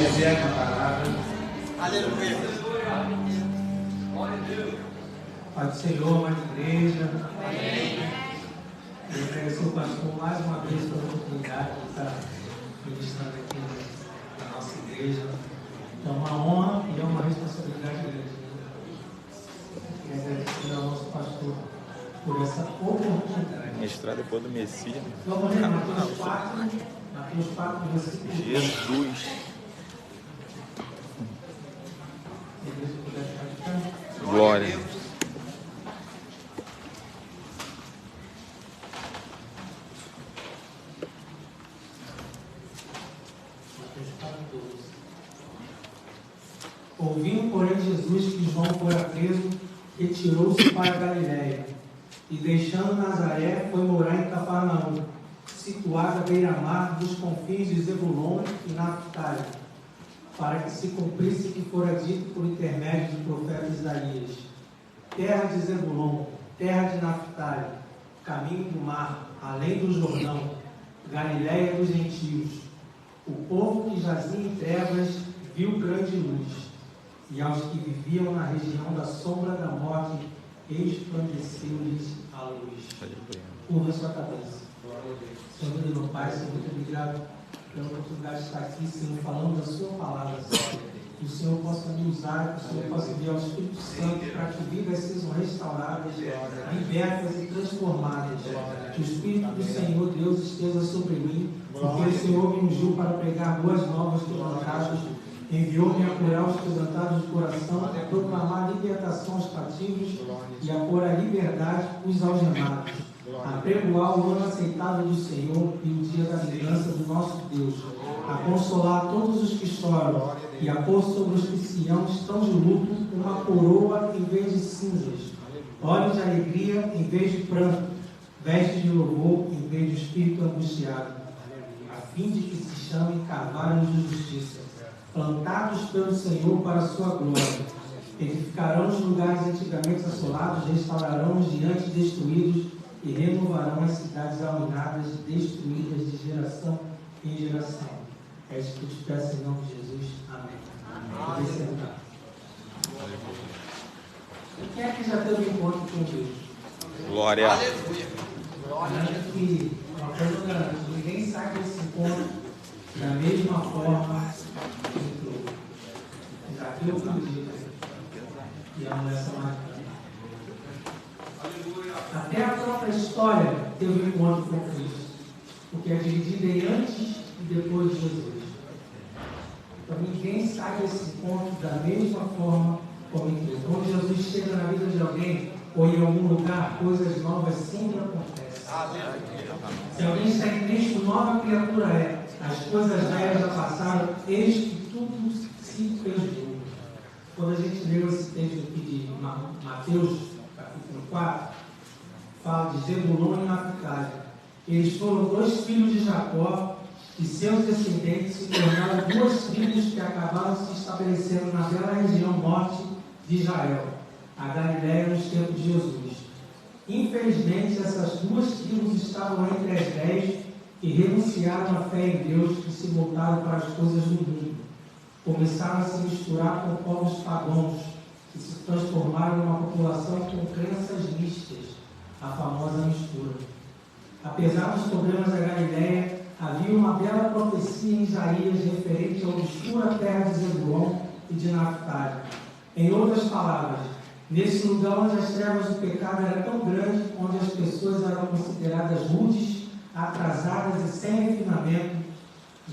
bendizer a palavra. Aleluia. Pai do Senhor, mais igreja. Amém. Eu agradeço ao pastor mais uma vez pela oportunidade de estar ministrando aqui na nossa igreja. É uma honra e é uma responsabilidade grande. E agradecer ao nosso pastor por essa oportunidade. Mestrar depois do Messias. Vamos ler Mateus 4, versículo 10. Jesus. Glória. Ouvindo, porém, Jesus que João fora preso, retirou-se para a Galiléia, e deixando Nazaré, foi morar em Cafarnaum, situada à beira-mar dos confins de Zebulon e Naftali, para que se cumprisse o que fora dito por intermédio do profeta Isaías: terra de Zebulon, terra de Naftali, caminho do mar, além do Jordão, Galiléia dos gentios. O povo que jazia em trevas viu grande luz, e aos que viviam na região da sombra da morte, resplandeceu-lhes a luz. Curva sua cabeça. Senhor meu Pai, Senhor, muito obrigado pela oportunidade de estar aqui, Senhor, falando da sua palavra, Senhor. Que o Senhor possa me usar, que o Senhor possa enviar o Espírito Santo para que vidas sejam restauradas, libertas e transformadas. Que o Espírito do Senhor, Deus, esteja sobre mim, porque o Senhor me ungiu para pregar boas novas quebrantadas, enviou-me a curar os quebrantados do coração, a proclamar libertação aos cativos e a pôr a liberdade os algemados, a pregoar o ano aceitável do Senhor e o dia da vingança do nosso Deus, a consolar todos os que choram e a pôr sobre os que estão de luto uma coroa em vez de cinzas, olhos de alegria em vez de pranto, vestes de louvor em vez de espírito angustiado, a fim de que se chamem carvalhos de justiça, plantados pelo Senhor para a sua glória. Edificarão os lugares antigamente assolados, restaurarão os diante destruídos e renovarão as cidades arruinadas e destruídas de geração em geração. É isso que eu te peço em nome de Jesus. Amém. Pode sentar. Quem é que já teve um encontro com Deus? Glória. Aleluia. Garanto que uma coisa garante, ninguém sai desse encontro da mesma forma que entrou. Já que eu acredito que a mulher samaritana. Até a própria história teve um encontro com Cristo, porque é dividida em antes e depois de Jesus. Então ninguém sai desse encontro da mesma forma como entrou. Quando Jesus chega na vida de alguém ou em algum lugar, coisas novas sempre acontecem. Se alguém está em Cristo, nova criatura é. As coisas velhas já passaram, eis que tudo se fez novo. Quando a gente leu esse texto aqui de Mateus, capítulo 4, fala de Zebulon e Naftali. Eles foram dois filhos de Jacó e seus descendentes se tornaram duas tribos que acabaram se estabelecendo naquela região norte de Israel, a Galiléia nos tempos de Jesus. Infelizmente, essas duas tribos estavam entre as 10 que renunciaram à fé em Deus e se voltaram para as coisas do mundo. Começaram a se misturar com povos pagãos, que se transformaram numa população com crenças mistas, a famosa mistura. Apesar dos problemas da Galiléia, havia uma bela profecia em Isaías referente à obscura terra de Zebulon e de Naftali. Em outras palavras, nesse lugar onde as trevas do pecado eram tão grandes, onde as pessoas eram consideradas rudes, atrasadas e sem refinamento,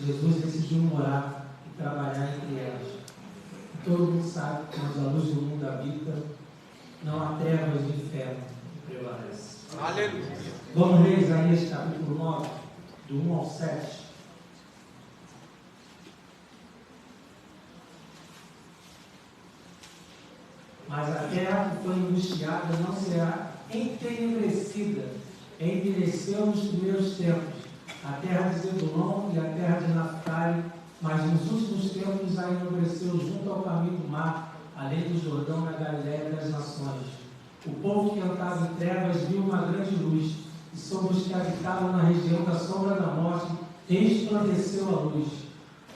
Jesus decidiu morar e trabalhar entre elas. Todo mundo sabe que onde a luz do mundo habita, não há trevas de inferno que prevalece. Aleluia. Vamos ler Isaías capítulo 9, do 1 ao 7. Mas a terra que foi angustiada não será entenebrecida, envelheceu nos primeiros tempos, a terra de Zebulon e a terra de Naftali, mas nos últimos tempos a enobreceu junto ao caminho do mar, além do Jordão, na Galiléia das nações. O povo que andava em trevas viu uma grande luz, sobre os que habitavam na região da sombra da morte, resplandeceu a luz.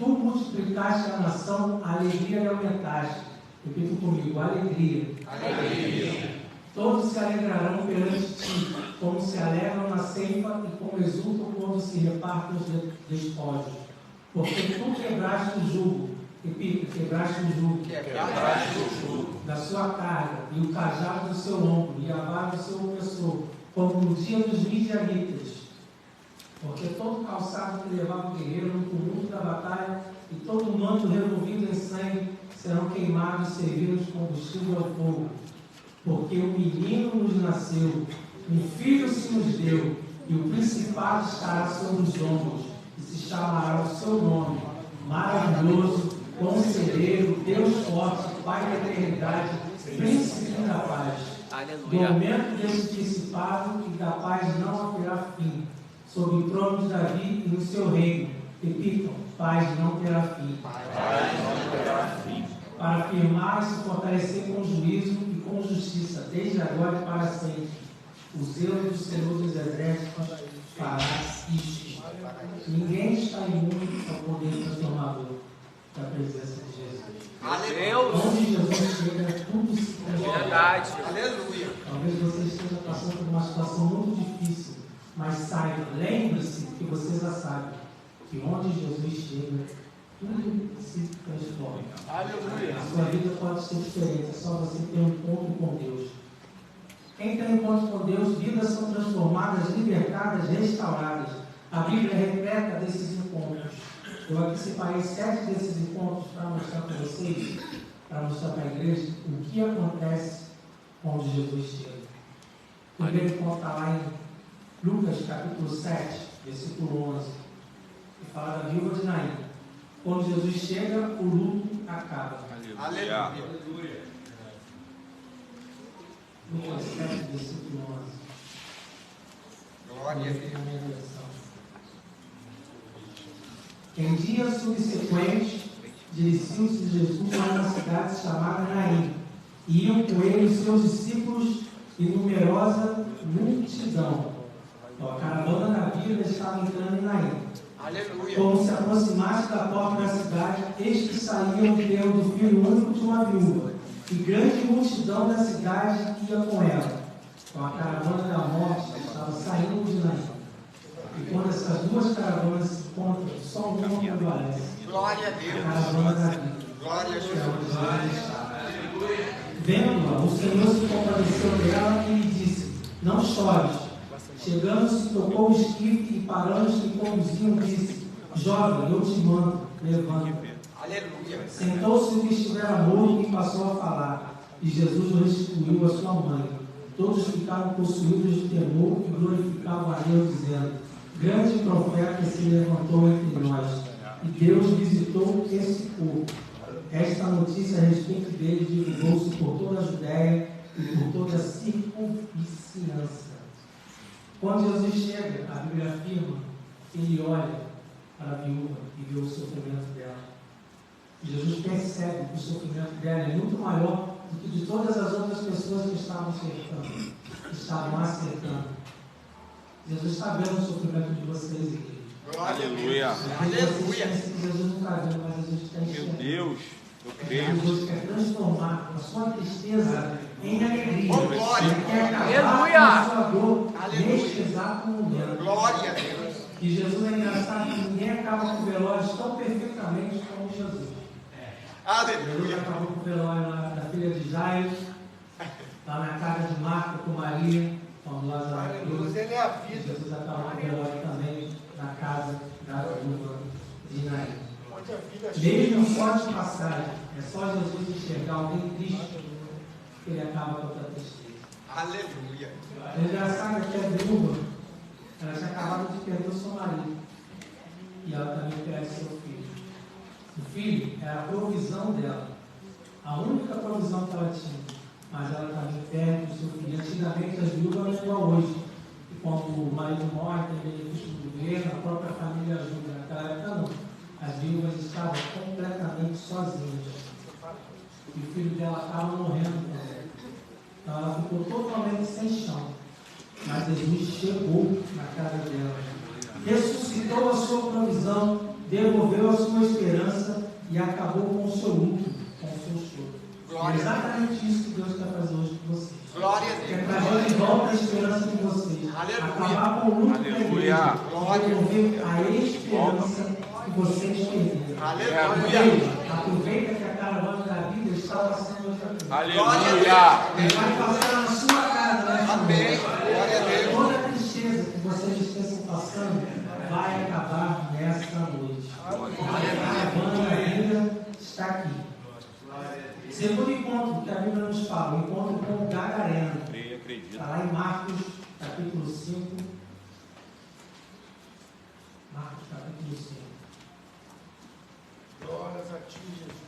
Tu multiplicaste a nação, a alegria lhe aumentaste. Repita comigo, alegria. Alegria. Todos se alegrarão perante ti, como se alegram na ceifa e como exultam quando se repartem os despojos. Porque tu quebraste o jugo, repita, quebraste o jugo, da sua carga, e o cajado do seu ombro, e a vara do seu opressor, como no dia dos midianitas. Porque todo calçado que levava o guerreiro no tumulto da batalha, e todo manto revolvido em sangue, serão queimados e servidos de combustível ao fogo. Porque um menino nos nasceu, um filho se nos deu, e o principado estará sobre os ombros, e se chamará o seu nome, maravilhoso, conselheiro, Deus forte, Pai da eternidade, príncipe da paz. Do aumento desse principado e da paz não haverá fim, sobre o trono de Davi e no seu reino. Repitam, paz não terá fim. Para afirmar e se fortalecer com juízo e com justiça, desde agora e para sempre. O zelo do Senhor dos Exércitos fará isto. Ninguém está imune ao poder transformador da presença de Jesus. Onde Jesus chega, tudo se transforma. Verdade. Aleluia. Talvez você esteja passando por uma situação muito difícil, mas saiba, lembre-se que você já sabe que onde Jesus chega, tudo se transforma. Aleluia. A sua vida pode ser diferente, é só você ter um encontro com Deus. Quem tem um encontro com Deus, vidas são transformadas, libertadas, restauradas. A Bíblia é repleta desses encontros. Eu aqui separei 7 desses encontros para mostrar para vocês, para mostrar para a igreja, o que acontece quando Jesus chega. O primeiro encontro está lá em Lucas capítulo 7, versículo 11. Que fala da viúva de Naim. Quando Jesus chega, o luto acaba. Aleluia. Lucas 7, versículo 11. Glória a Deus. Em dias subsequentes, dirigiu-se Jesus a uma cidade chamada Naim, e iam com ele os seus discípulos e numerosa multidão. A caravana da Bíblia estava entrando em Naim. Aleluia. Como se aproximasse da porta da cidade, eis que saiu o enterro do filho único de uma viúva, e grande multidão da cidade ia com ela. Então a caravana da morte estava saindo de Naim. E quando essas duas caravanas se encontram, só uma prevalece. Glória a Deus. A caravana da vida. Glória a Que é Jesus. onde Jesus está. Vendo-a, o Senhor se compadeceu dela e lhe disse: não chores. Chegando-se, tocou o esquife e parando os que conduziam, disse: jovem, eu te mando, levanta. Aleluia. Sentou-se o que estivera morto e passou a falar. E Jesus o restituiu à sua mãe. Todos ficaram possuídos de temor e glorificavam a Deus, dizendo: grande profeta se levantou entre nós, e Deus visitou esse povo. Esta notícia a respeito dele divulgou-se por toda a Judéia e por toda a circunvizinhança. Quando Jesus chega, a Bíblia afirma que ele olha para a viúva e vê o sofrimento dela. E Jesus percebe que o sofrimento dela é muito maior do que de todas as outras pessoas que estavam cercando, que estavam acercando. Jesus está vendo o sofrimento de vocês, igreja. Aleluia. Aleluia. Jesus não está vendo, mas Jesus está enxergando. Meu Deus, eu creio. Jesus quer transformar a sua tristeza em alegria. Oh, glória. Ele quer acabar com a sua dor neste exato momento. Glória a Deus. E Jesus é engraçado que ninguém acaba com velórios tão perfeitamente como Jesus. Jesus Aleluia. acabou com o velório da filha de Jairo, lá na casa de Marta com Maria, quando Lázaro cruz. Ele é a vida. Jesus acabou com o velório também na casa da viúva de Naim. Onde a vida Mesmo só de passagem, é só Jesus enxergar alguém triste que ele acaba com a tristeza. Aleluia. É engraçado que a viúva, ela tinha acabado de perder o seu marido. E ela também perde seu filho. O filho era a provisão dela. A única provisão que ela tinha. Mas ela também perde o seu filho. Antigamente as viúvas não igual hoje. E quando o marido morre, tem benefício do governo, a própria família ajuda. Naquela época não. As viúvas estavam completamente sozinhas. E o filho dela estava morrendo também. Então ela ficou totalmente sem chão. Mas Jesus chegou na casa dela, ressuscitou a sua provisão, devolveu a sua esperança e acabou com o seu luto, com o seu choro. É exatamente isso que Deus quer fazer hoje com vocês. Glória a Quer Deus. trazer de volta a esperança de vocês. Acabar com o luto da igreja. Devolver a esperança que vocês perderam. Aleluia. Aproveita que a caravana da vida está passando hoje aqui. Aleluia. Ele vai passar na sua casa, né? Amém. Glória a Deus. Toda a tristeza que vocês estejam passando vai acabar nesta noite. A caravana da vida está aqui. Segundo encontro que a Bíblia nos fala, o encontro com o Gadareno. Creio, acredito. Está lá em Marcos, capítulo 5. Marcos, capítulo 5. Glórias a ti, Jesus.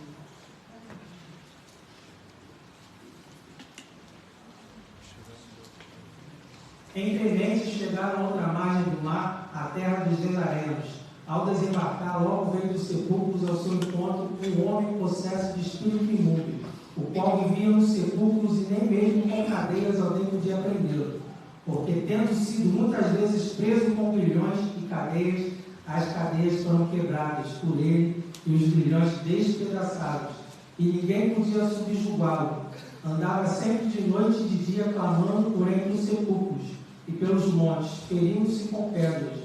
Entre mentes chegaram a outra margem do mar, a terra dos Gadarenos. Ao desembarcar, logo veio dos sepulcros ao seu encontro um homem possesso de espírito imundo, o qual vivia nos sepulcros e nem mesmo com cadeias alguém podia prendê-lo, porque tendo sido muitas vezes preso com grilhões e cadeias, as cadeias foram quebradas por ele e os grilhões despedaçados, e ninguém podia subjugá-lo. Andava sempre de noite e de dia clamando por entre os sepulcros e pelos montes, ferindo-se com pedras.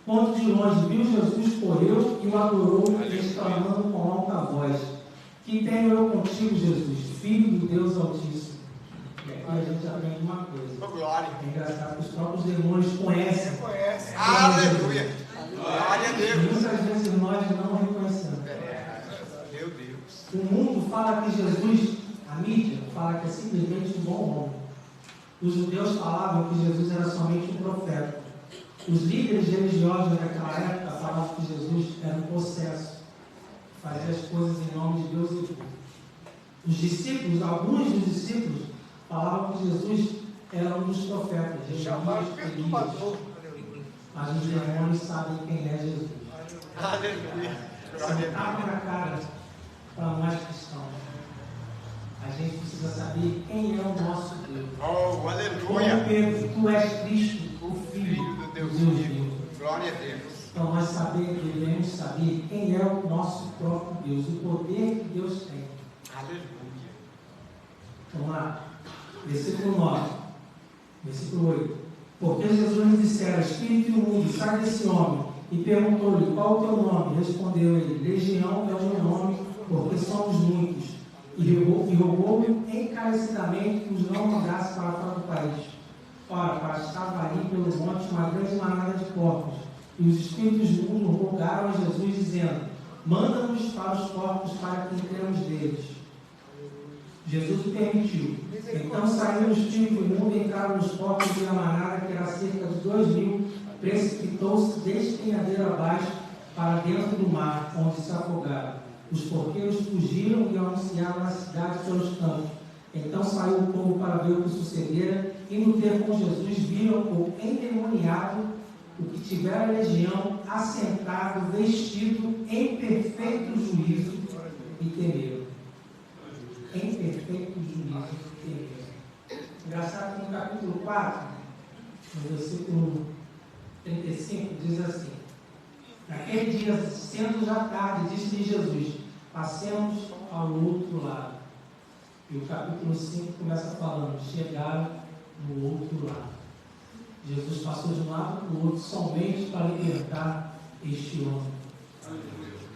Quando de longe viu Jesus, correu e o adorou, exclamando com alta voz: Que tenho eu contigo, Jesus, Filho do Deus Altíssimo? E aqui a gente aprende uma coisa. Glória. É engraçado que os próprios demônios conhecem. Conhece. Aleluia. Glória a Deus. Muitas vezes nós não reconhecemos. Meu Deus. O mundo fala que Jesus, a mídia, fala que é simplesmente um bom homem. Os judeus falavam que Jesus era somente um profeta. Os líderes religiosos daquela época falavam que Jesus era um possesso, fazia as coisas em nome de Deus e Deus. Os discípulos, alguns dos discípulos, falavam que Jesus era um dos profetas. Chamaram perturbador. Mas os demônios sabem quem é Jesus. Aleluia. São tapa na cara para nós cristãos. A gente precisa saber quem é o nosso Deus. Oh, aleluia. Porque tu és Cristo, o Filho do Deus vivo. vivo. Glória a Deus. Então nós devemos saber quem é o nosso próprio Deus, o poder que Deus tem. Aleluia. Vamos lá. Versículo 9. Versículo 8. Porque Jesus lhe dissera: Espírito imundo, sai desse homem. E perguntou-lhe: Qual o teu nome? Respondeu ele: Legião é o meu nome, porque somos muitos. E rogou-lhe encarecidamente que os não mandasse para fora do país. Ora, pastava ali pelo monte uma grande manada de porcos. E os espíritos imundos rogaram a Jesus, dizendo: Manda-nos para os porcos para que entremos deles. Jesus o permitiu. Então saiu o espírito imundo, entraram nos porcos e a manada, que era cerca de 2.000, precipitou-se despenhadeiro abaixo para dentro do mar, onde se afogaram. Os porqueiros fugiram e anunciaram na cidade pelos campos. Então saiu o povo para ver o que sucedera, e no ter com Jesus viram o endemoniado, o que tivera a legião, assentado, vestido em perfeito juízo, e temeram. Em perfeito juízo, e temeram. Engraçado que no capítulo 4, no versículo 35, diz assim: Naquele dia, sendo já tarde, disse-lhe Jesus: Passemos ao outro lado. E o capítulo 5 começa falando: Chegaram no outro lado. Jesus passou de um lado para o outro somente para libertar este homem.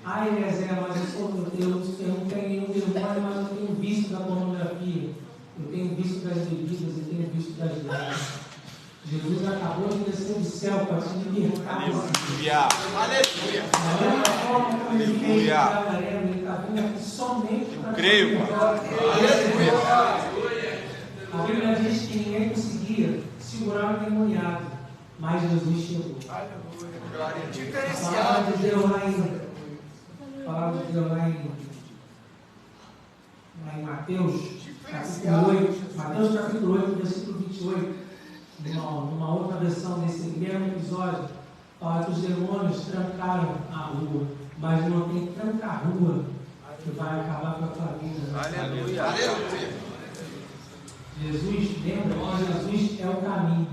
Ah, Eliezer, mas eu sou meu Deus, eu não tenho nenhum demônio, mas eu tenho vício da pornografia, eu tenho vício das bebidas, eu tenho vício das drogas. Jesus acabou de descer do céu para te libertar. Aleluia. Aleluia. Da mesma forma como ele fez para a galera, ele está vindo aqui somente para te Creio. libertar. Aleluia. A Bíblia diz que ninguém conseguia segurar o endemoniado, mas Jesus chegou. Aleluia. Glória a A Diferenciado. palavra de Deus lá em Mateus, capítulo 8, Mateus capítulo 8, versículo 28, numa outra versão desse mesmo episódio, fala que os demônios trancaram a rua, mas não tem tranca-rua que vai acabar com a tua vida. Aleluia. Aleluia. Jesus, lembra que Jesus é o caminho.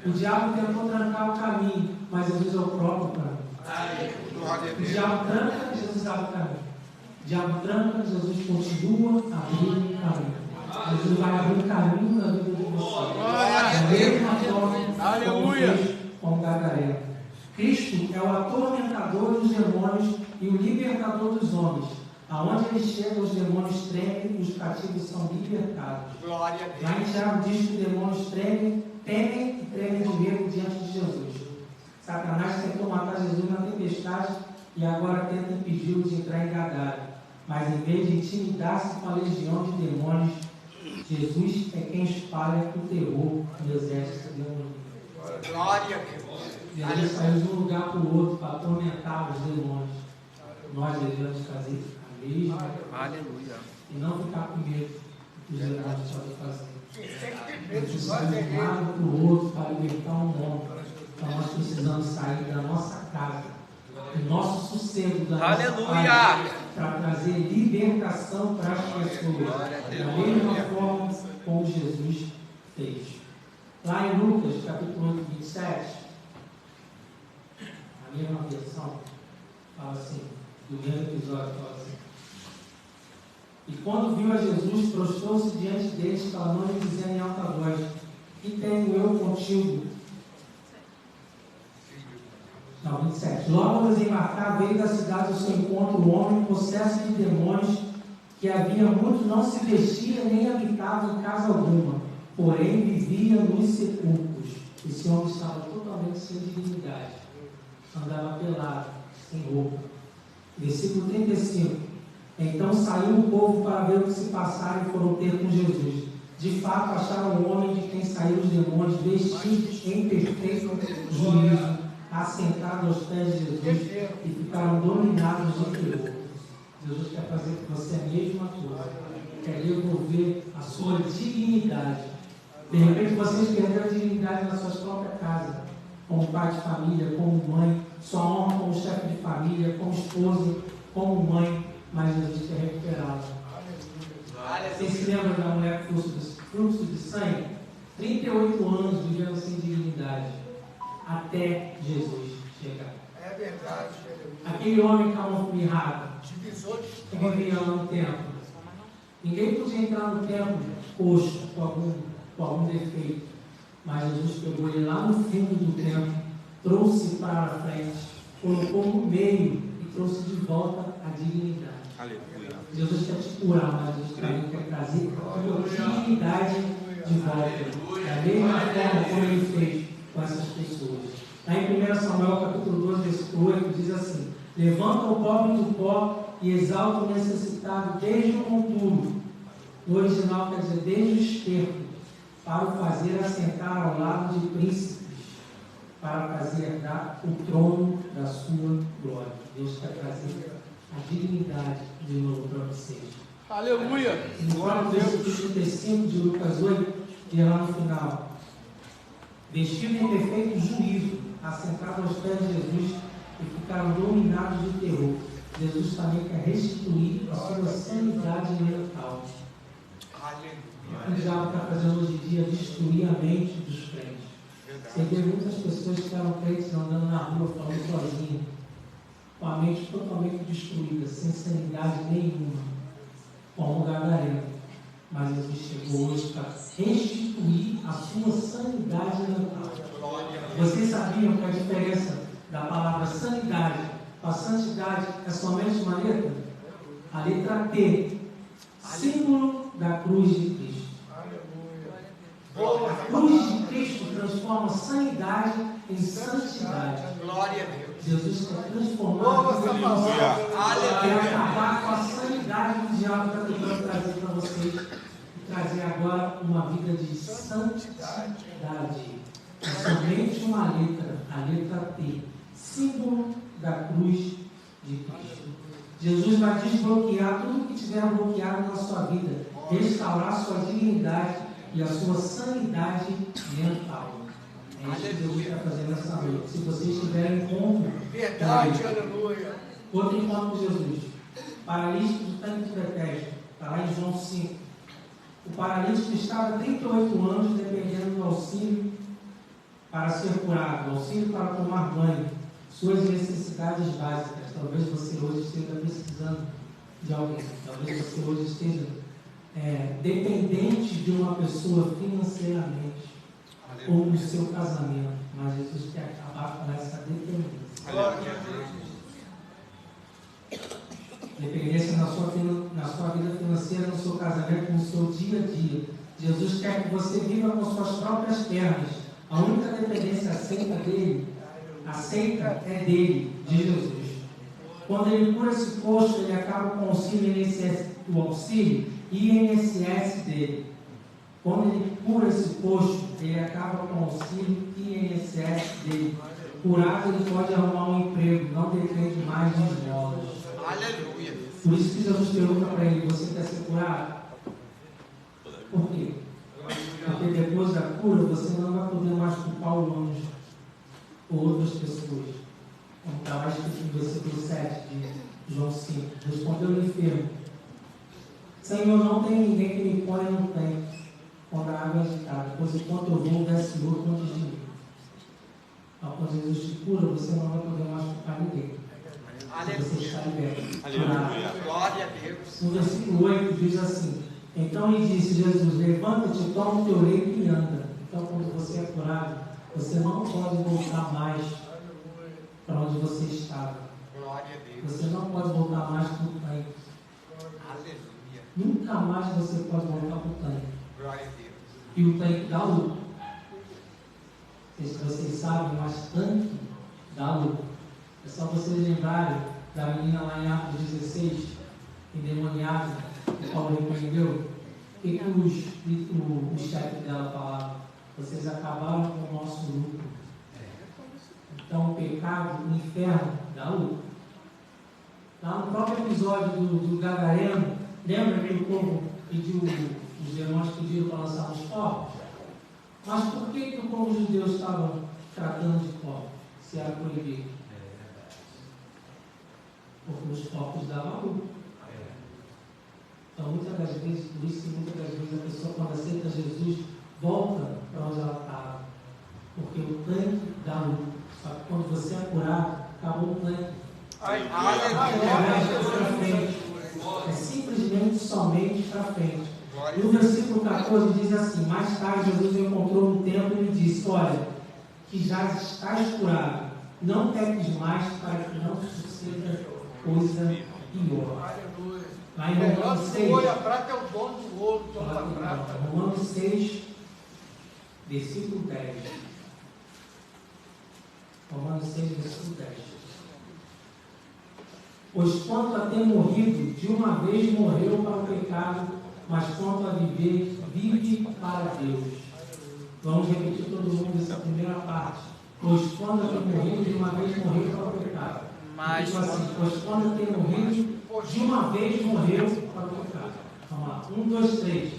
O diabo tentou trancar o caminho, mas Jesus é o próprio caminho. Glória a O Deus. diabo tranca, Jesus abre o caminho. O diabo tranca, Jesus continua abrindo o caminho. Jesus vai abrir o caminho na vida de você. Da mesma forma Aleluia. como fez com Gadareno. Cristo é o atormentador dos demônios e o libertador dos homens. Aonde ele chega, os demônios tremem e os cativos são libertados. Glória a Deus. Lá em Tiago diz que os demônios temem e tremem de medo diante de Jesus. Satanás tentou matar Jesus na tempestade e agora tenta impedi-lo de entrar em Gadara. Mas em vez de intimidar-se com a legião de demônios, Jesus é quem espalha o terror no exército demoníaco. Glória a Deus. Jesus saiu de um lugar para o outro para atormentar os demônios. Nós devemos fazer a mesma coisa. E não ficar com medo do que os demônios podem fazer. Jesus saiu de um lado para o outro para libertar um homem. Então nós precisamos sair da nossa casa, do nosso sossego, da nossa paz, para trazer libertação para as pessoas. Da mesma forma como Jesus fez. Lá em Lucas, capítulo 8, 27, a mesma versão fala assim, do mesmo episódio, fala assim. E quando viu a Jesus, prostrou-se diante deles, clamando e dizendo em alta voz: que tenho eu contigo? Não, 27. Logo ao desembarcar, veio da cidade ao seu encontro um homem possesso de demônios, que havia muito não se vestia nem habitava em casa alguma, porém vivia nos sepulcros. Esse homem estava totalmente sem dignidade, andava pelado, sem roupa. Versículo 35. Então saiu o povo para ver o que se passara e foram ter com Jesus. De fato, acharam o homem de quem saíram os demônios, vestido em perfeito juízo, assentado aos pés de Jesus, e ficaram dominados de terror. Jesus quer fazer com você a mesma coisa, quer devolver a sua dignidade. De repente vocês perderam a dignidade na sua própria casa, como pai de família, como mãe, sua honra como chefe de família, como esposa, como mãe, mas Jesus quer recuperá-la. Vocês se lembram da mulher fluxo de sangue? 38 anos vivendo sem dignidade, até Jesus chegar. É verdade. Aquele homem camuflado, que vivia lá no templo. Ninguém podia entrar no templo coxo, com algum defeito. Mas Jesus pegou ele lá no fundo do templo, trouxe para a frente, colocou no meio e trouxe de volta a dignidade. Aleluia. Jesus quer te curar, mas Jesus também quer trazer a tua dignidade de volta. Da mesma forma como ele fez com essas pessoas. Lá em 1 Samuel capítulo 2, versículo 8, diz assim: levanta o pobre do pó e exalta o necessitado desde o monturo. No original quer dizer desde o esterco, para o fazer assentar ao lado de príncipes, para fazer herdar o trono da sua glória. Deus quer trazer a dignidade de novo para vocês. Aleluia. No próprio versículo 35 de Lucas 8, diz lá no final: vestido em perfeito juízo, assentado aos pés de Jesus, e ficaram dominados de terror. Jesus também quer restituir a sua sanidade mental. O diabo está fazendo hoje em dia destruir a mente dos crentes. Você vê muitas pessoas que eram crentes andando na rua, falando sozinhas, com a mente totalmente destruída, sem sanidade nenhuma, como o Gadareno. Mas Jesus chegou hoje para restituir a sua sanidade mental. Vocês sabiam que a diferença da palavra sanidade para santidade é somente uma letra? A letra T, símbolo da cruz de Cristo. A cruz de Cristo transforma sanidade em santidade. Glória a Deus. Jesus quer transformar a vida de vocês, quer acabar com a sanidade que o diabo está tentando trazer para vocês e trazer agora uma vida de santidade. É somente uma letra, a letra T, símbolo da cruz de Cristo. Jesus vai desbloquear tudo que tiver bloqueado na sua vida, restaurar sua dignidade e a sua sanidade mental. É isso que Deus quer fazer nessa noite. Se vocês tiverem encontro, Verdade, aleluia. outro encontro com Jesus, paralítico do tanque de Betesda, está lá em João 5. O paralítico estava há 38 anos dependendo do auxílio para ser curado, auxílio para tomar banho, suas necessidades necessidades básicas. Talvez você hoje esteja precisando de alguém. Talvez você hoje esteja dependente de uma pessoa financeiramente ou no seu casamento. Mas Jesus quer acabar com essa dependência. Dependência na sua vida financeira, no seu casamento, no seu dia a dia. Jesus quer que você viva com suas próprias pernas. A única dependência aceita é dele, de Jesus. Quando ele cura esse posto, ele acaba com o auxílio INSS dele. Quando ele cura esse posto, ele acaba com o auxílio INSS dele. Curado, ele pode arrumar um emprego, não depende mais de esmolas. Aleluia. Por isso que Jesus pergunta para ele: você quer ser curado? Por quê? Porque depois da cura você não vai poder mais culpar o anjo ou outras pessoas. Como está lá escrito no versículo 7 de João 5. Respondeu o enfermo: Senhor, não tem ninguém que me ponha no tanque quando a água é agitada, pois enquanto eu vou, desce outro antes de mim. Então, quando Jesus te cura, você não vai poder mais culpar ninguém. Você está liberto. Aleluia. Glória a Deus. No versículo 8 diz assim: então lhe disse Jesus: levanta-te, toma o teu leito e anda. Então, quando você é curado, você não pode voltar mais para onde você estava. Glória a Deus. Você não pode voltar mais para o tanque. Aleluia. Nunca mais você pode voltar para o tanque. Glória a Deus. E o tanque dá lucro. Não sei se vocês sabem, mas tanque dá lucro. É só vocês lembrarem da menina lá em Atos 16, endemoniada, que Paulo repreendeu. O que o chefe dela falava? Vocês acabaram com o nosso lucro. Então o pecado, o inferno, dá lucro. Lá no próprio episódio do Gadareno, lembra que o povo pediu, os demônios pediram para lançar os corpos? Mas por que o povo judeu estava tratando de corpos, se era proibido? Porque os corpos davam lucro. Então, muitas das vezes, por isso que muitas das vezes a pessoa, quando aceita Jesus, volta para onde ela estava. Porque o tanque dá lucro. Só que quando você é curado, acabou o tanque. É simplesmente somente para frente. No versículo 14 diz assim: mais tarde Jesus encontrou no templo e lhe disse: olha, que já estás curado, não peques mais para que não suceda coisa pior. Lá em Romanos 6, Olha, a prata é o dono do ouro, o dono da prata. Romanos 6, versículo 10. Romanos 6, versículo 10. Pois quanto a ter morrido, de uma vez morreu para o pecado, mas quanto a viver, vive para Deus. Vamos repetir todo mundo essa primeira parte. Pois quando a ter morrido, de uma vez morreu para o pecado. Mas assim, pois quando a ter morrido, de uma vez morreu para o pecado. Vamos lá. 1, 2, 3.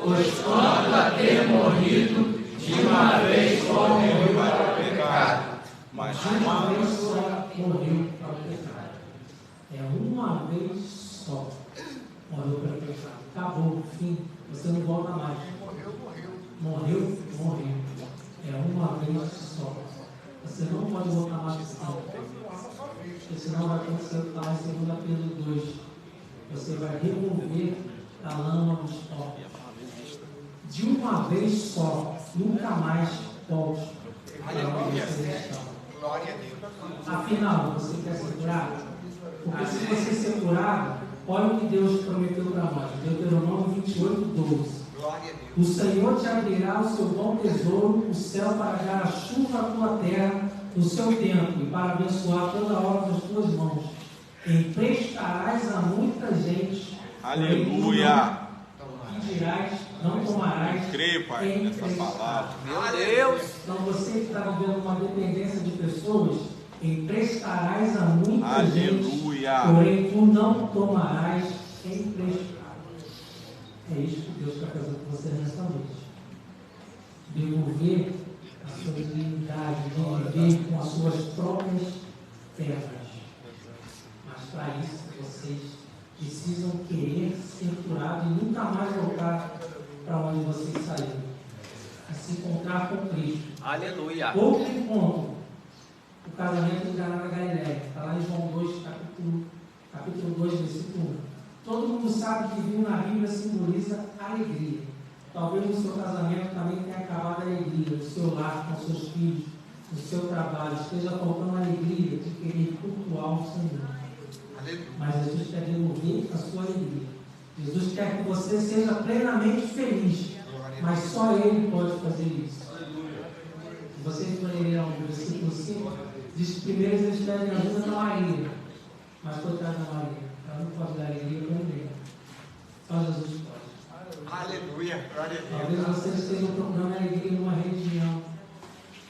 Pois quando a ter morrido, de uma vez só morreu para o pecado. Mas de uma vez só morreu para o pecado. É uma vez só morreu para o pecado. Acabou, fim. Você não volta mais. Morreu. É uma vez só. Você não pode voltar mais para o pecado. Porque senão vai acontecer o que está em 2 Pedro 2. Você vai remover a lama dos corpos. De uma vez só. Nunca mais volte para onde você está. Glória a Deus. Afinal, você quer ser curado? Porque se você ser curado, olha o que Deus prometeu para nós. Deuteronômio 28, 12. Glória a Deus. O Senhor te abrirá o seu bom tesouro, o céu para dar a chuva à tua terra no seu tempo, e para abençoar toda a obra das tuas mãos. Emprestarás a muita gente. Aleluia. Pedirás, não tomarás. Creio, Pai, nessa palavra. Meu Deus. Então você que está vivendo uma dependência de pessoas, emprestarás a muita gente, Aleluia. porém tu não tomarás emprestado. É isso que Deus quer fazer com você nessa noite. Devolver a sua dignidade, de viver com as suas próprias pernas. Mas para isso vocês precisam querer ser curados e nunca mais voltar para onde vocês saíram. A se encontrar com Cristo. Aleluia. Outro encontro, o casamento de Caná da Galileia. lá em João 2, capítulo 2, versículo 1. Todo mundo sabe que vinho na Bíblia simboliza alegria. Talvez no seu casamento também tenha acabado a alegria, no seu lar, com seus filhos, no seu trabalho, esteja faltando a alegria de querer cultuar o Senhor. Mas Jesus quer devolver a sua alegria. Jesus quer que você seja plenamente feliz, mas só Ele pode fazer isso. Se vocês forem ler o versículo 5, diz que primeiro eles pedem ajuda da Maria, mas coitada da Maria, ela não pode dar alegria para ninguém. Só Jesus pode. Aleluia. Glória a Deus. Talvez vocês estejam procurando alegria numa religião,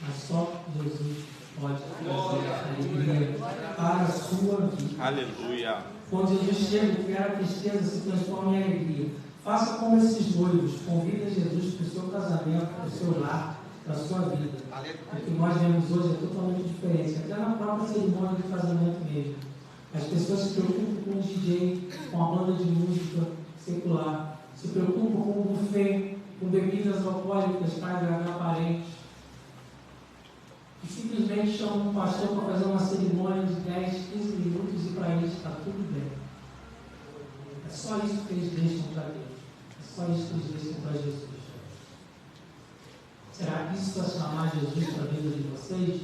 mas só Jesus pode trazer alegria para a sua vida. Aleluia. Quando Jesus chega, que era tristeza se transforma em alegria. Faça como esses noivos, convida Jesus para o seu casamento, para o seu lar, para a sua vida. O que nós vemos hoje é totalmente diferente, até na própria cerimônia de casamento mesmo. As pessoas se preocupam com o DJ, com a banda de música secular, se preocupam com o buffet, com bebidas alcoólicas para agradar parentes, e simplesmente chamam um pastor para fazer uma cerimônia de 10, 15 minutos e para eles está tudo bem. É só isso que eles deixam para Deus. É só isso que eles deixam para Jesus. Será que isso vai chamar Jesus para a vida de vocês?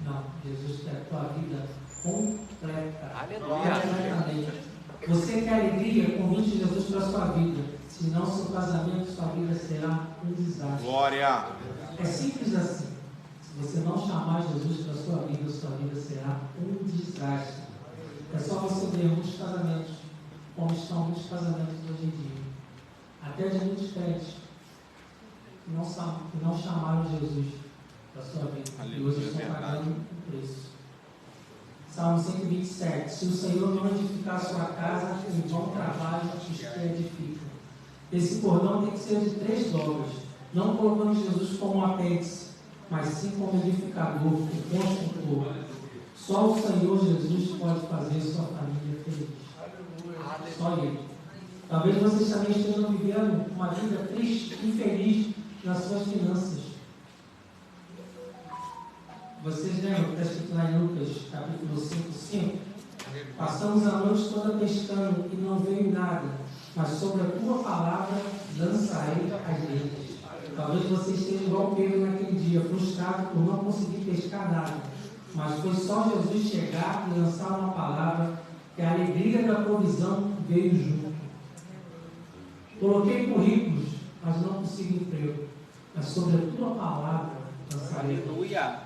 Não. Jesus quer a tua vida completa. Completamente. Você quer alegria? Convide Jesus para a sua vida. Senão, seu casamento, sua vida será um desastre. Glória. É simples assim. Se você não chamar Jesus para a sua vida será um desastre. É só você ver muitos casamentos, como estão muitos casamentos hoje em dia. Até de muitos crentes que não chamaram Jesus para a sua vida. E hoje estão pagando o preço. Salmo 127. Se o Senhor não edificar a sua casa, em vão trabalho os que a edificam. Esse cordão tem que ser de 3 dobras. Não colocando Jesus como um apêndice, mas sim como edificador, como construtor. Só o Senhor Jesus pode fazer sua família feliz. Só Ele. Talvez vocês também estejam vivendo uma vida triste, infeliz nas suas finanças. Vocês lembram que está escrito lá em Lucas, capítulo 5:5? Passamos a noite toda pescando e não veio nada, mas sobre a tua palavra lançarei as redes. Talvez você esteja igual Pedro naquele dia, frustrado por não conseguir pescar nada, mas foi só Jesus chegar e lançar uma palavra que a alegria da provisão veio junto. Coloquei currículos, mas não consigo emprego, mas sobre a tua palavra lançarei. Aleluia.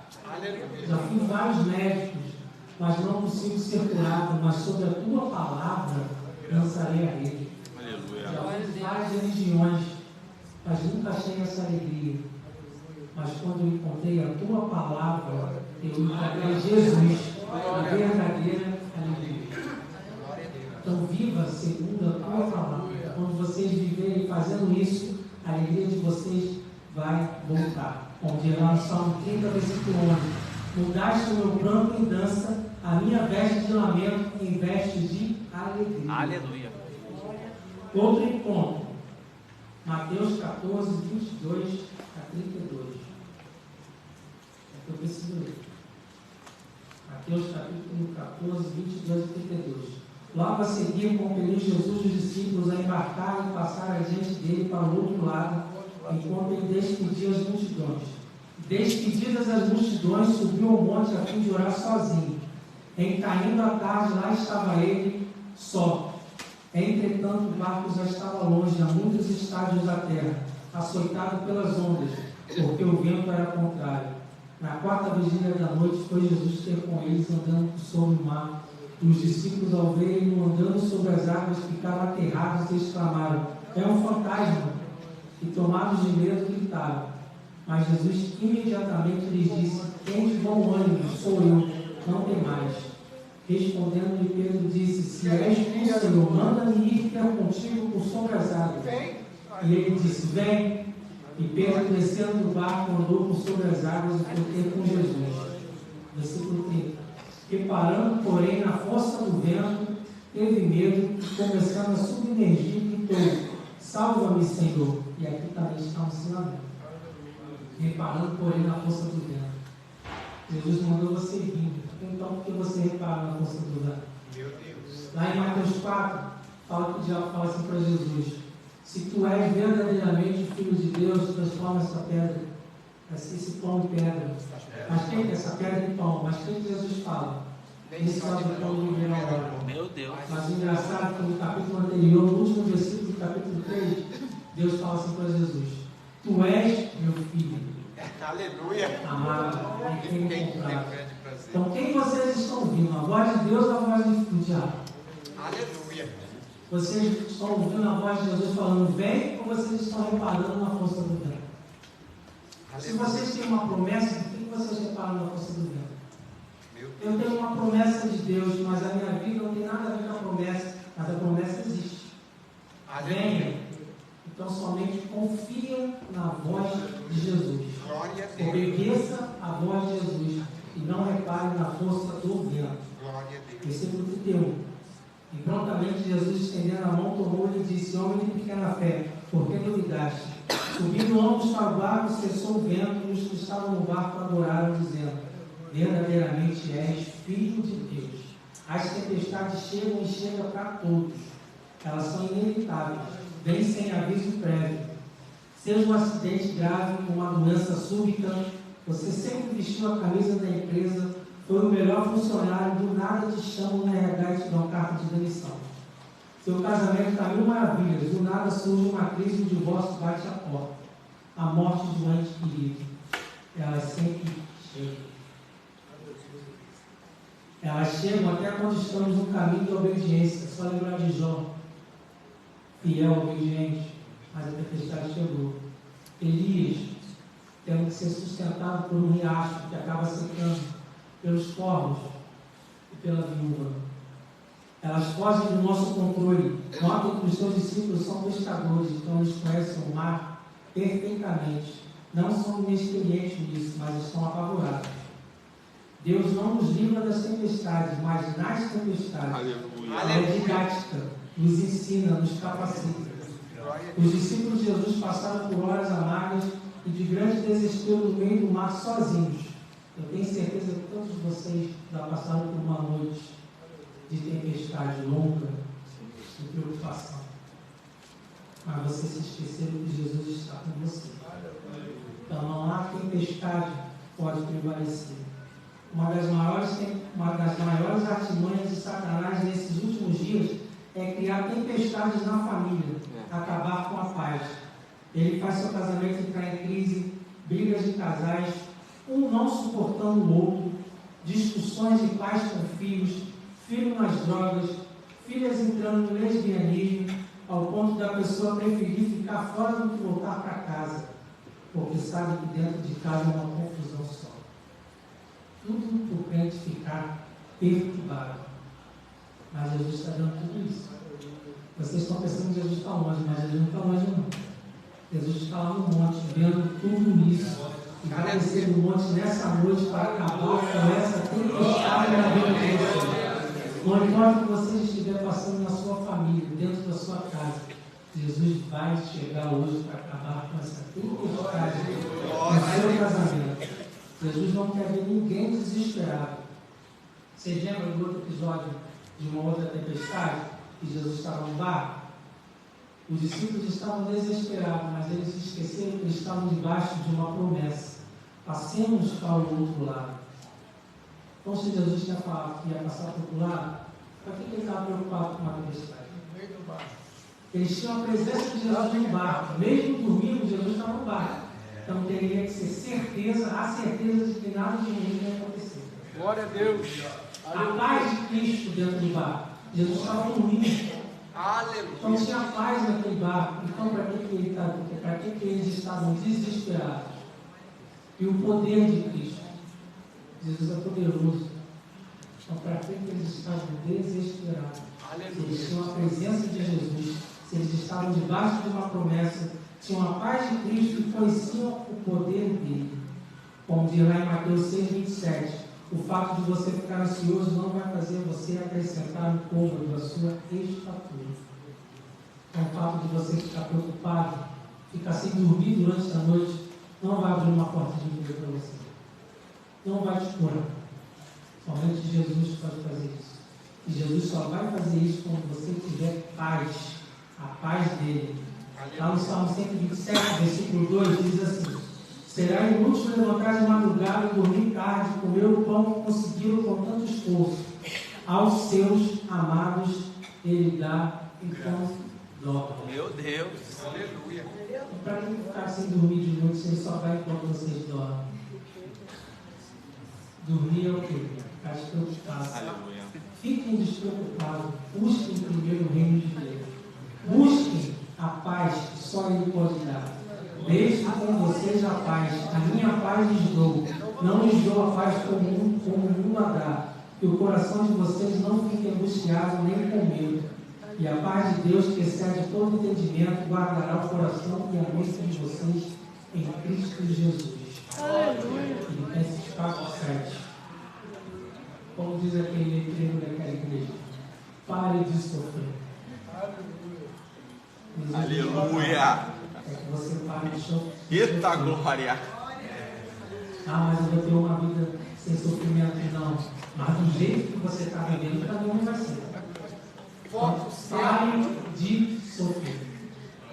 Já fui em vários médicos, mas não consigo ser curado, mas sobre a tua palavra lançarei a rede. Aleluia. Já fui em várias religiões, mas nunca achei essa alegria. Mas quando eu encontrei a tua palavra, eu encontrei Jesus, a verdadeira alegria. Então viva segundo a tua palavra. Quando vocês viverem fazendo isso, a alegria de vocês vai voltar. Como diz lá no Salmo 30, versículo 11: mudaste o meu pranto em dança, a minha veste de lamento em veste de alegria. Aleluia. Outro encontro. Mateus 14, 22 a 32. É que eu preciso ler. Mateus capítulo 14, 22 a 32. Logo a seguir, compeliu Jesus os discípulos a embarcar e passar adiante dele para o outro lado, enquanto ele despedia as multidões. Despedidas as multidões, subiu ao monte a fim de orar sozinho. Em caindo a tarde, lá estava ele só. Entretanto, o barco já estava longe, a muitos estádios da terra, açoitado pelas ondas, porque o vento era contrário. Na 4ª vigília da noite, foi Jesus ter com eles andando sobre o mar. E os discípulos, ao verem-no andando sobre as águas, ficaram aterrados e exclamaram: é um fantasma! E tomados de medo, gritaram. Mas Jesus imediatamente lhes disse: tende bom ânimo, sou eu, não temais. Respondendo-lhe, Pedro disse: se és tu, Senhor, manda-me ir ter contigo por sobre as águas. E ele disse: vem. E Pedro, descendo do barco, andou por sobre as águas e foi ter com Jesus. Versículo 30. Reparando, porém, na força do vento, teve medo e, começando a submergir, gritou: salva-me, Senhor. E aqui também está um ensinamento. Reparando, porém, na força do vento. Jesus mandou você vir. Então, por que você repara na força do vento? Meu Deus. Lá em Mateus 4, fala que o diabo fala assim para Jesus: se tu és verdadeiramente o Filho de Deus, transforma essa pedra, esse pão de pedra. Mas quem essa pedra de pão? Mas quem Jesus fala? Nem sabe o pão de viver agora. Meu Deus. Mas o engraçado é que no capítulo anterior, no último versículo do capítulo 3, Deus fala assim para Jesus: tu és meu filho. Aleluia. Amado, e quem me Tem comprado. grande prazer. Então, quem vocês estão ouvindo? A voz de Deus ou a voz do diabo? Aleluia. Vocês estão ouvindo a voz de Jesus falando vem, ou vocês estão reparando na força do vento? Se vocês têm uma promessa, por que vocês reparam na força do vento? Eu tenho uma promessa de Deus, mas a minha vida não tem nada a ver com a promessa, mas a promessa existe. Venha. Então somente confia na voz de Jesus. Glória a Deus. Obedeça a voz de Jesus e não repare na força do vento. Glória a Deus. Versículo 31. E prontamente Jesus, estendendo a mão, tomou-lhe e disse: homem de pequena fé, por que duvidaste? Subindo ambos para o barco, cessou o vento, e os que estavam no barco adoraram, dizendo: verdadeiramente és Filho de Deus. As tempestades chegam e chegam para todos. Elas são inevitáveis, vêm sem aviso prévio. Seja um acidente grave, uma doença súbita, você sempre vestiu a camisa da empresa, foi o melhor funcionário, do nada te chamam na RH e te dão carta de demissão. Seu casamento está mil maravilhas, do nada surge uma crise, o divórcio bate a porta. A morte de um ente querido. Elas sempre chegam. Elas chegam até quando estamos no caminho da obediência. É só lembrar de Jó, fiel, obediente, mas a tempestade chegou. Elias, tendo que ser sustentado por um riacho que acaba secando, pelos corvos e pela viúva. Elas fogem do nosso controle. Notam que os seus discípulos são pescadores, então eles conhecem o mar perfeitamente. Não são inexperientes nisso, mas estão apavorados. Deus não nos livra das tempestades, mas nas tempestades. Aleluia. A é didática, nos ensina, nos capacita. Os discípulos de Jesus passaram por horas amargas e de grande desespero no meio do mar sozinhos. Eu tenho certeza que todos vocês já passaram por uma noite de tempestade longa, de preocupação. Mas vocês se esqueceram que Jesus está com vocês. Então não há tempestade que pode prevalecer. Uma das maiores artimanhas de Satanás nesses últimos dias é criar tempestades na família, acabar com a paz. Ele faz seu casamento entrar em crise, brigas de casais, um não suportando o outro, discussões de pais com filhos, filho nas drogas, filhas entrando no lesbianismo, ao ponto da pessoa preferir ficar fora do que voltar para casa, porque sabe que dentro de casa é uma confusão só. Tudo para o crente ficar perturbado. Mas Jesus está dando tudo isso. Vocês estão pensando que Jesus está longe, mas Jesus não está longe não. Jesus está lá no monte, vendo tudo isso. E vai descer no monte nessa noite para acabar com essa tempestade na vida de vocês. Não importa o que você estiver passando na sua família, dentro da sua casa, Jesus vai chegar hoje para acabar com essa tempestade no seu casamento. Jesus não quer ver ninguém desesperado. Vocês lembram do outro episódio de uma outra tempestade? Que Jesus estava no barco? Os discípulos estavam desesperados, mas eles esqueceram que eles estavam debaixo de uma promessa. Passemos para o outro lado. Então, se Jesus tinha falado que ia passar para o outro lado, para que ele estava preocupado com uma tempestade? Eles tinham a presença de Jesus no barco. Mesmo dormindo, Jesus estava no barco. Então teria que ser certeza, a certeza de que nada de ruim ia acontecer. Glória a Deus. A paz de Cristo dentro do barco. Jesus estava dormindo. Aleluia. Então tinha paz naquele barco. Então para que ele estava? Para que eles estavam desesperados? E o poder de Cristo. Jesus é poderoso. Então para que eles estavam desesperados? Se eles tinham a presença de Jesus, se eles estavam debaixo de uma promessa, tinham a paz de Cristo e conheciam o poder dele. Como diz lá em Mateus 6,27, o fato de você ficar ansioso não vai fazer você acrescentar no côvado da sua estatura. Então, o fato de você ficar preocupado, ficar sem dormir durante a noite, não vai abrir uma porta de emprego para você. Não vai te curar. Somente Jesus pode fazer isso. E Jesus só vai fazer isso quando você tiver paz, a paz dele. Lá no Salmo 127, versículo 2, diz assim: será inútil levantar de madrugada e dormir tarde, comer o pão que conseguiram com tanto esforço. Aos seus amados ele dá enquanto dorme. Meu Deus. Aleluia. Para que ficar sem dormir de noite se ele só vai enquanto vocês dormem? Dormir é o quê? Ficar despreocupado. Aleluia. Fiquem despreocupados. Busquem primeiro o reino de Deus. Busquem a paz que só ele pode dar. Deixo com vocês a paz. A minha paz lhes dou. Não lhes dou a paz como o mundo a dá. Que o coração de vocês não fique angustiado nem com medo. E a paz de Deus, que excede todo entendimento, guardará o coração e a mente de vocês em Cristo Jesus. Aleluia. Filipenses 4:7. Como diz aquele letreiro daquela igreja: pare de sofrer. Aleluia. É que você pare de sofrer. Eita glória. Ah, mas eu vou ter uma vida sem sofrimento. Não. Mas do jeito que você está vivendo, também não vai ser. Então, pare de sofrer.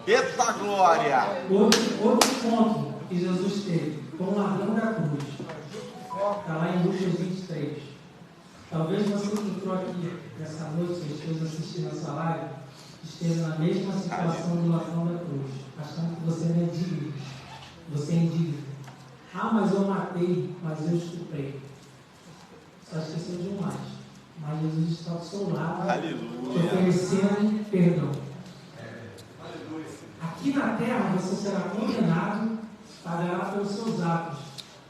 Eita glória. Outro ponto que Jesus teve com o ladrão da cruz. Está lá em Lucas 23. Talvez você que entrou aqui nessa noite, que esteja assistindo essa live, esteja na mesma situação do ladrão da cruz, achando que você não é digno. Você é indigno. Ah, mas eu matei, mas eu estuprei. Só esqueceu de um mais. Mas Jesus está ao seu lado, te oferecendo perdão. Aqui na terra você será condenado, pagará pelos seus atos.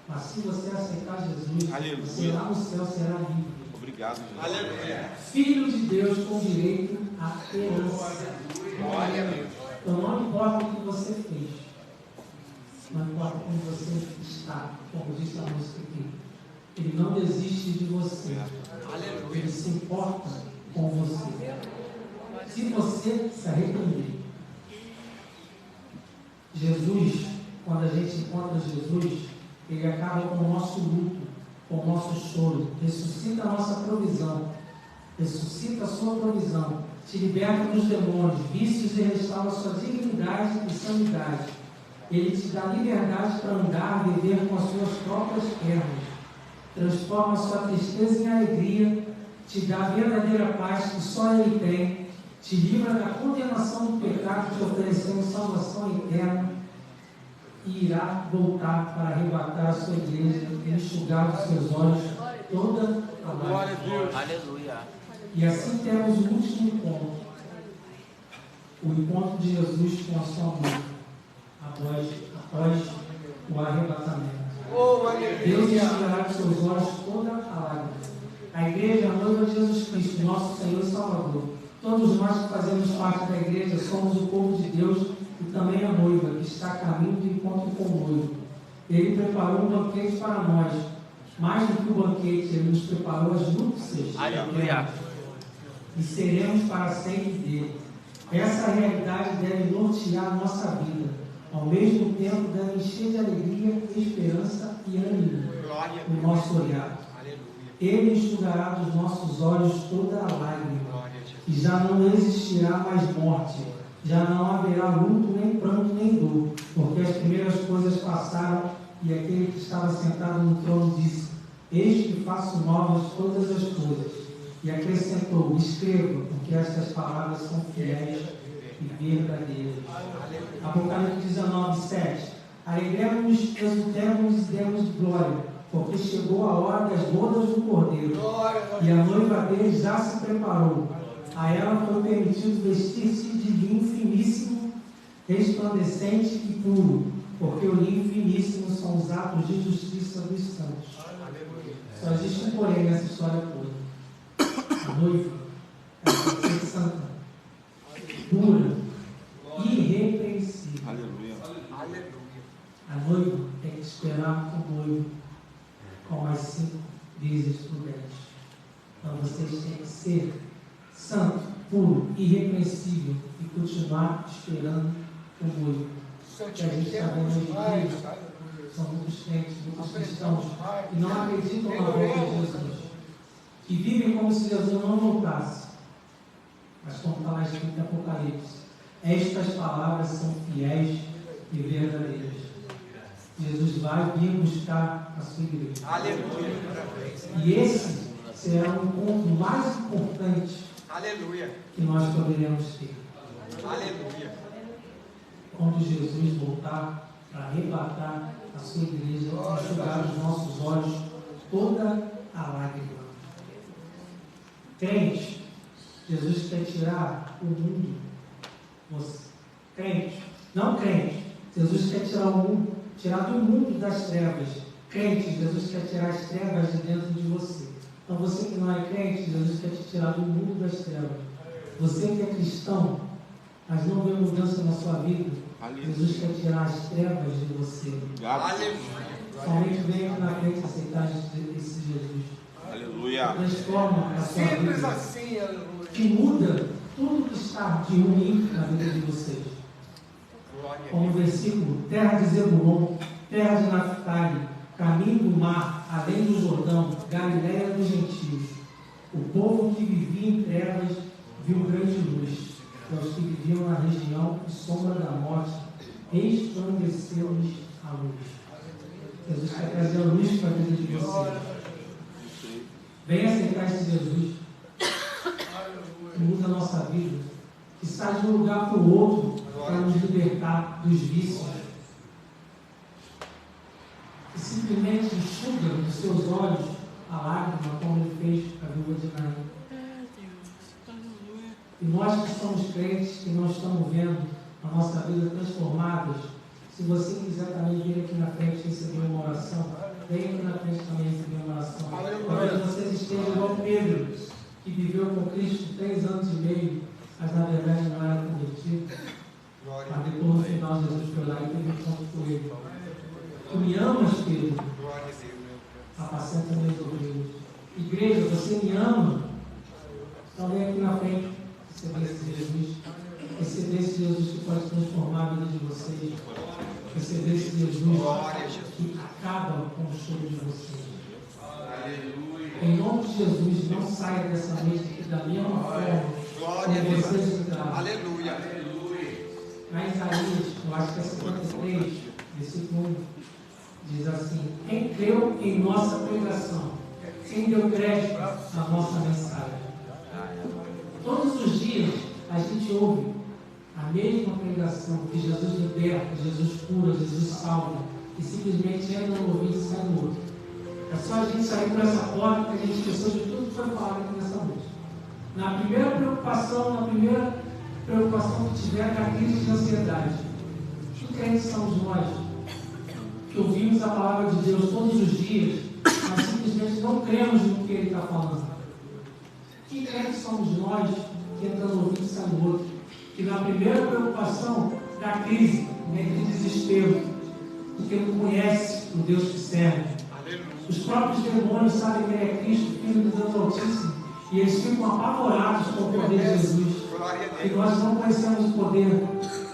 Mas se você aceitar Jesus, você lá no céu será livre. Obrigado, Jesus. Aleluia. Filho de Deus com direito à herança. Glória a Deus. Então não importa o que você fez, não importa como você está, como disse a música aqui. Ele não desiste de você. Ele se importa com você. Se você se arrepender, Jesus, quando a gente encontra Jesus, ele acaba com o nosso luto, com o nosso choro, ressuscita a nossa provisão, ressuscita a sua provisão, te liberta dos demônios, vícios e restaura a sua dignidade e sanidade. Ele te dá liberdade para andar, viver com as suas próprias pernas, transforma a sua tristeza em alegria, te dá a verdadeira paz que só Ele tem, te livra da condenação do pecado, te oferecendo salvação eterna, e irá voltar para arrebatar a sua igreja e enxugar dos seus olhos toda a lágrima. Glória a Deus. Aleluia. E assim temos o último encontro, o encontro de Jesus com a sua mãe, após o arrebatamento. Oh, aleluia. Deus enxugará dos seus olhos toda a lágrima. A igreja é a noiva de Jesus Cristo, nosso Senhor e Salvador. Todos nós que fazemos parte da igreja somos o povo de Deus e também a noiva, que está a caminho de encontro com o noivo. Ele preparou um banquete para nós. Mais do que o banquete, Ele nos preparou as núpcias. Aleluia. E seremos para sempre dele. Essa realidade deve nortear a nossa vida. Ao mesmo tempo, deve encher de alegria, esperança e ânimo o nosso olhar. Ele enxugará dos nossos olhos toda a lágrima. E já não existirá mais morte. Já não haverá luto, nem pranto, nem dor. Porque as primeiras coisas passaram. E aquele que estava sentado no trono disse: eis que faço novas todas as coisas. E acrescentou: escreva, porque estas palavras são fiéis e verdadeiras. Apocalipse 19:7. Alegremos-nos, exultemos e demos glória, porque chegou a hora das bodas do Cordeiro, e a noiva dele já se preparou. A ela foi permitido vestir-se de linho finíssimo, resplandecente e puro, porque o linho finíssimo são os atos de justiça dos santos. Só existe um porém nessa história toda. A noiva ela tem que ser santa, pura, irrepreensível. Aleluia. A noiva tem que esperar o noivo com mais 5 vezes prudente. Então vocês têm que ser santo, puro, irrepreensível e continuar esperando o noivo. Que a gente está vendo hoje em dia, são muitos crentes, muitos cristãos que não acreditam na volta de Jesus. que vivem como se Jesus não voltasse. Mas como está lá escrito em Apocalipse, estas palavras são fiéis e verdadeiras. Jesus vai vir buscar a sua igreja. Aleluia. E esse será o encontro mais importante Aleluia. que nós poderemos ter. Aleluia. Quando Jesus voltar para arrebatar a sua igreja, enxugar os nossos olhos toda a lágrima. Crente, Jesus quer tirar o mundo. Você, crente, não crente, Jesus quer tirar o mundo, tirar do mundo das trevas. Crente, Jesus quer tirar as trevas de dentro de você. Então você que não é crente, Jesus quer te tirar do mundo das trevas. Você que é cristão, mas não vê mudança na sua vida, Jesus quer tirar as trevas de você. Aleluia. Somente vem aqui na frente aceitar esse Jesus. Aleluia. Transforma a sua Simples vida. assim, aleluia. Que muda tudo que está de ruim na vida de vocês. Como o versículo, terra de Zebulon, terra de Naftali, caminho do mar, além do Jordão, Galiléia dos gentios. O povo que vivia em trevas viu grande luz. E aos que viviam na região e sombra da morte, resplandeceu-lhes a luz. Jesus quer trazer a luz para a vida de vocês. Venha aceitar esse Jesus que muda a nossa vida, que sai de um lugar para o outro para nos libertar dos vícios, que simplesmente enxuga dos seus olhos a lágrima, como ele fez para a viúva de Naim. E nós que somos crentes, que não estamos vendo a nossa vida transformadas, se você quiser também vir aqui na frente e receber uma oração, venha aqui na frente também receber uma oração. Talvez vocês estejam igual Pedro, que viveu com Cristo 3 anos e meio, mas na verdade não era convertido. Mas depois no final Jesus foi lá e teve um encontro com ele. Tu me amas, Pedro? Apacenta meus ovelhas. Igreja, você me ama? Então vem aqui na frente receber esse Jesus. Receber esse Jesus que pode transformar a vida de vocês. Receber esse Jesus que acaba com o choro de vocês. Em nome de Jesus, não saia dessa noite aqui da mesma forma como vocês entraram. Aleluia. Na Isaías, eu acho que é 53, versículo 1, diz assim: quem creu em nossa pregação, quem deu crédito à nossa mensagem. Todos os dias a gente ouve a mesma pregação, que Jesus liberta, Jesus cura, Jesus salva, e simplesmente entra no ouvido e sai no outro. É só a gente sair por essa porta que a gente esqueceu de tudo que foi falado aqui nessa noite. Na primeira preocupação que tiver é a crise de ansiedade. Que crentes somos nós, que ouvimos a palavra de Deus todos os dias, mas simplesmente não cremos no que Ele está falando? Que crentes somos nós, que entra no ouvido e sai no outro? Que na primeira preocupação da crise, entra em desespero, porque não conhece o Deus que serve. Os próprios demônios sabem que Ele é Cristo, Filho de Deus Altíssimo, e eles ficam apavorados com o poder de Jesus. E nós não conhecemos o poder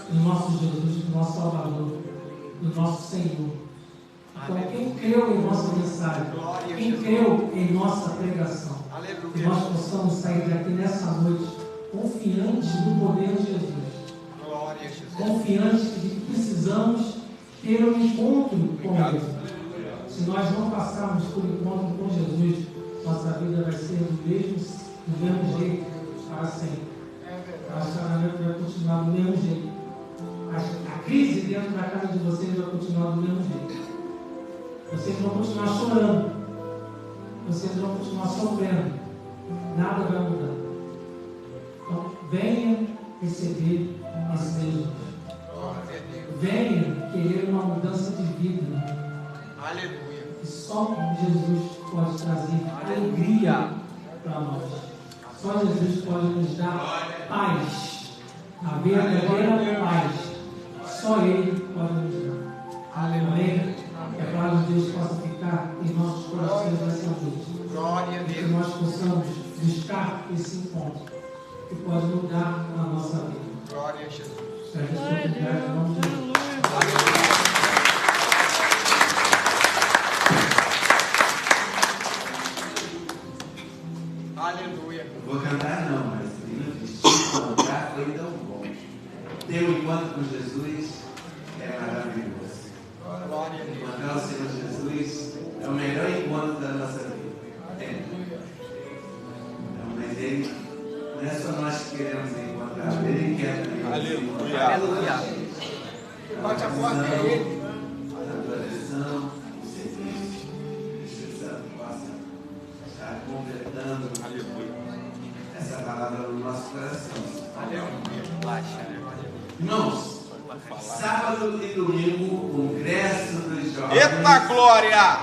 do nosso Jesus, do nosso Salvador, do nosso Senhor. Então, quem creu em nossa mensagem, quem creu em nossa pregação, que nós possamos sair daqui nessa noite confiantes no poder de Jesus, confiantes de que precisamos ter um encontro com Ele. Se nós não passarmos por encontro com Jesus, nossa vida vai ser do mesmo jeito para sempre. O relacionamento vai continuar do mesmo jeito. A crise dentro da casa de vocês vai continuar do mesmo jeito. Vocês vão continuar chorando. Vocês vão continuar sofrendo. Nada vai mudar. Então, venha receber esse Jesus. Venha querer uma mudança de vida. Aleluia. E só Jesus pode trazer alegria para nós. Só Jesus pode nos dar paz. A verdadeira paz. Só Ele pode nos dar. Aleluia. Que a palavra de Deus possa ficar em nossos corações nessa noite. Glória a Que Deus. nós possamos buscar esse encontro que pode mudar a nossa vida. Glória a Jesus. Seja obrigado em nome de Jesus. foi tão bom. Ter um encontro com Jesus é maravilhoso. Glória a Deus. Encontrar o Senhor Jesus é o melhor encontro da nossa vida. É. Então, mas Ele, não é só nós que queremos encontrar, Ele quer também. Aleluia. Aleluia. Bate a porta para ele. A adoração, o serviço, que o Espírito Santo possa estar completando Aleluia. essa palavra no nosso coração. Aleluia. Irmãos, sábado e domingo, congresso dos jovens. Eita glória!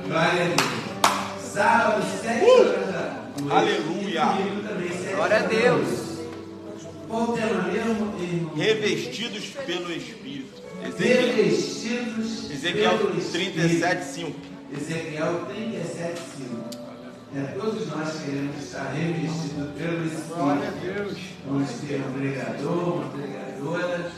Glória a Deus. Sábado, 7 horas da noite. Aleluia. E domingo também, 7 Glória a horas da Deus. noite. Qual o tema mesmo, irmão? Revestidos pelo Espírito. Revestidos Ezequiel pelo Espírito. 37:5. Ezequiel 37:5. Todos nós queremos estar revestidos pelo Espírito. Glória a Deus. Vamos ter um pregador, uma pregadora.